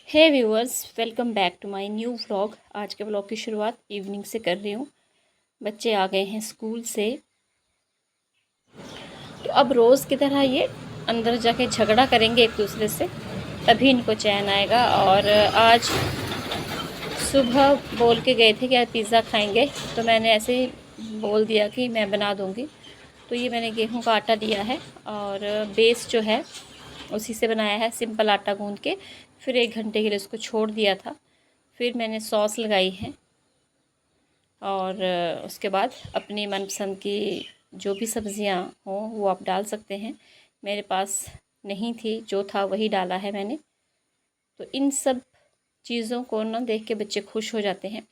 Hey viewers, welcome back to my new vlog. आज के vlog की शुरुआत इवनिंग से कर रही हूँ। बच्चे आ गए हैं स्कूल से, तो अब रोज़ की तरह ये अंदर जाके झगड़ा करेंगे एक दूसरे से, तभी इनको चैन आएगा। और आज सुबह बोल के गए थे कि आज पिज़्ज़ा खाएंगे, तो मैंने ऐसे ही बोल दिया कि मैं बना दूँगी। तो ये मैंने गेहूँ का आटा लिया है और बेस जो है उसी से बनाया है, सिंपल आटा गूँध के। फिर 1 घंटे के लिए उसको छोड़ दिया था। फिर मैंने सॉस लगाई है और उसके बाद अपनी मनपसंद की जो भी सब्ज़ियाँ हों वो आप डाल सकते हैं। मेरे पास नहीं थी, जो था वही डाला है मैंने। तो इन सब चीज़ों को ना देख के बच्चे खुश हो जाते हैं।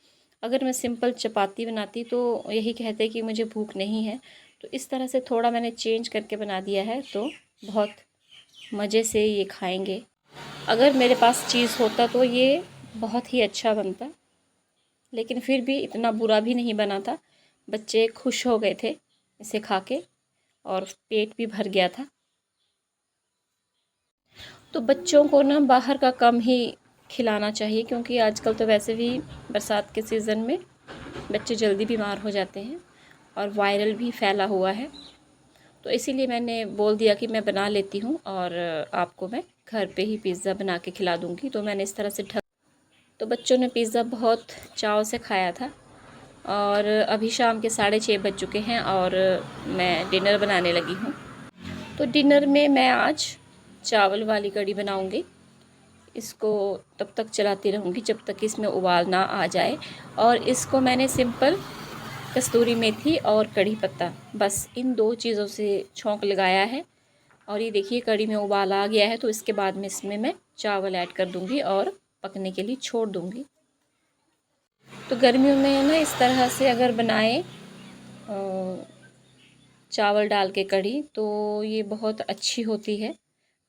अगर मैं सिंपल चपाती बनाती तो यही कहते कि मुझे भूख नहीं है। तो इस तरह से थोड़ा मैंने चेंज करके बना दिया है, तो बहुत मज़े से ये खाएंगे। अगर मेरे पास चीज़ होता तो ये बहुत ही अच्छा बनता, लेकिन फिर भी इतना बुरा भी नहीं बना था। बच्चे खुश हो गए थे इसे खा के और पेट भी भर गया था। तो बच्चों को ना बाहर का कम ही खिलाना चाहिए, क्योंकि आजकल तो वैसे भी बरसात के सीज़न में बच्चे जल्दी बीमार हो जाते हैं और वायरल भी फैला हुआ है। तो इसीलिए मैंने बोल दिया कि मैं बना लेती हूँ और आपको मैं घर पे ही पिज़्ज़ा बना के खिला दूँगी। तो मैंने इस तरह से तो बच्चों ने पिज़्ज़ा बहुत चाव से खाया था। और अभी शाम के 6:30 बज चुके हैं और मैं डिनर बनाने लगी हूँ। तो डिनर में मैं आज चावल वाली कढ़ी बनाऊँगी। इसको तब तक चलाती रहूँगी जब तक इसमें उबाल ना आ जाए। और इसको मैंने सिंपल कस्तूरी मेथी और कढ़ी पत्ता, बस इन 2 चीज़ों से छौंक लगाया है। और ये देखिए कढ़ी में उबाल आ गया है, तो इसके बाद में इसमें मैं चावल ऐड कर दूँगी और पकने के लिए छोड़ दूँगी। तो गर्मियों में ना इस तरह से अगर बनाएं चावल डाल के कढ़ी, तो ये बहुत अच्छी होती है,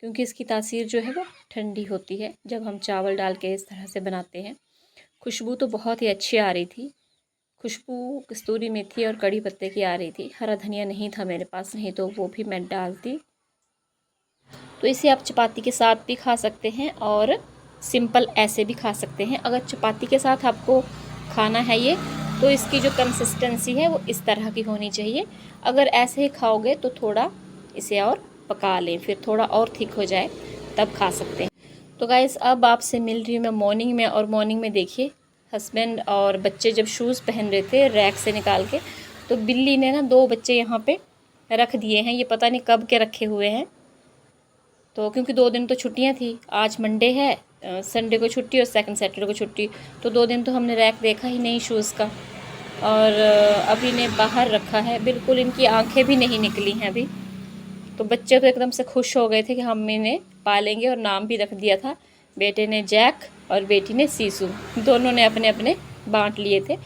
क्योंकि इसकी तासीर जो है वो ठंडी होती है जब हम चावल डाल के इस तरह से बनाते हैं। खुशबू तो बहुत ही अच्छी आ रही थी। खुशबू कस्तूरी मेथी और कढ़ी पत्ते की आ रही थी। हरा धनिया नहीं था मेरे पास, नहीं तो वो भी मैं डालती। तो इसे आप चपाती के साथ भी खा सकते हैं और सिंपल ऐसे भी खा सकते हैं। अगर चपाती के साथ आपको खाना है ये, तो इसकी जो कंसिस्टेंसी है वो इस तरह की होनी चाहिए। अगर ऐसे ही खाओगे तो थोड़ा इसे और पका लें, फिर थोड़ा और थिक हो जाए तब खा सकते हैं। तो गाइस, अब आपसे मिल रही हूँ मैं मॉर्निंग में। और मॉर्निंग में देखिए हस्बैंड और बच्चे जब शूज़ पहन रहे थे रैक से निकाल के, तो बिल्ली ने ना 2 बच्चे यहाँ पे रख दिए हैं। ये पता नहीं कब के रखे हुए हैं। तो क्योंकि 2 दिन तो छुट्टियां थी, आज मंडे है, संडे को छुट्टी और सेकंड सैटरडे को छुट्टी, तो 2 दिन तो हमने रैक देखा ही नहीं शूज़ का। और अभी ने बाहर रखा है, बिल्कुल इनकी आंखें भी नहीं निकली हैं अभी। तो बच्चे तो एकदम से खुश हो गए थे कि हम इन्हें पालेंगे, और नाम भी रख दिया था। बेटे ने जैक और बेटी ने सीसू, दोनों ने अपने अपने बांट लिए थे।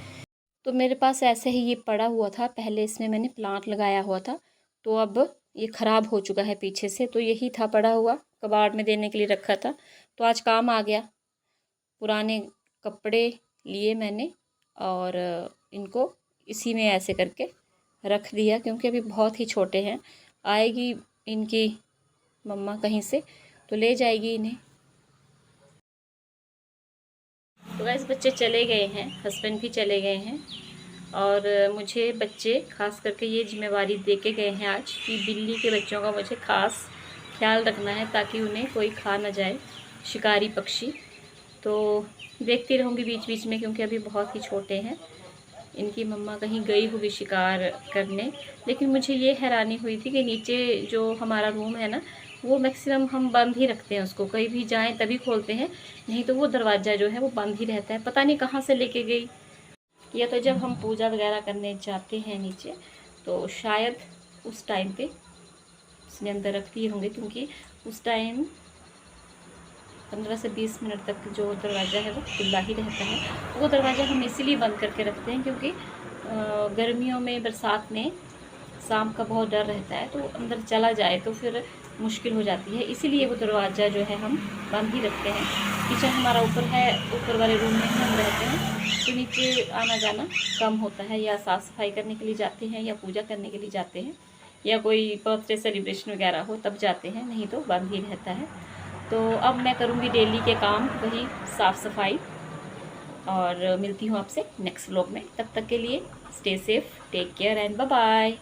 तो मेरे पास ऐसे ही ये पड़ा हुआ था, पहले इसमें मैंने प्लांट लगाया हुआ था, तो अब ये ख़राब हो चुका है पीछे से। तो यही था पड़ा हुआ, कबाड़ में देने के लिए रखा था, तो आज काम आ गया। पुराने कपड़े लिए मैंने और इनको इसी में ऐसे करके रख दिया, क्योंकि अभी बहुत ही छोटे हैं। आएगी इनकी मम्मा कहीं से तो ले जाएगी इन्हें। तो वैसे बच्चे चले गए हैं, हस्बैंड भी चले गए हैं, और मुझे बच्चे खास करके ये जिम्मेवारी दे के गए हैं आज कि बिल्ली के बच्चों का मुझे खास ख्याल रखना है, ताकि उन्हें कोई खा ना जाए, शिकारी पक्षी। तो देखती रहूँगी बीच बीच में, क्योंकि अभी बहुत ही छोटे हैं। इनकी मम्मा कहीं गई होगी शिकार करने। लेकिन मुझे ये हैरानी हुई थी कि नीचे जो हमारा रूम है ना, वो मैक्सिमम हम बंद ही रखते हैं उसको, कहीं भी जाएं तभी खोलते हैं, नहीं तो वो दरवाज़ा जो है वो बंद ही रहता है। पता नहीं कहाँ से लेके गई, या तो जब हम पूजा वगैरह करने जाते हैं नीचे, तो शायद उस टाइम पे उसने अंदर रख दिए होंगे, क्योंकि उस टाइम 15 से 20 मिनट तक जो दरवाज़ा है वो खुला ही रहता है। वो दरवाज़ा हम इसीलिए बंद करके रखते हैं, क्योंकि गर्मियों में, बरसात में सांप का बहुत डर रहता है, तो अंदर चला जाए तो फिर मुश्किल हो जाती है। इसीलिए वो दरवाज़ा जो है हम बंद ही रखते हैं। किचन हमारा ऊपर है, ऊपर वाले रूम में हम रहते हैं, तो नीचे आना जाना कम होता है, या साफ़ सफाई करने के लिए जाते हैं, या पूजा करने के लिए जाते हैं, या कोई बर्थडे सेलिब्रेशन वगैरह हो तब जाते हैं, नहीं तो बंद ही रहता है। तो अब मैं करूँगी डेली के काम, वही साफ़ सफाई, और मिलती हूँ आपसे नेक्स्ट व्लॉग में। तब तक के लिए stay safe, take care and bye bye.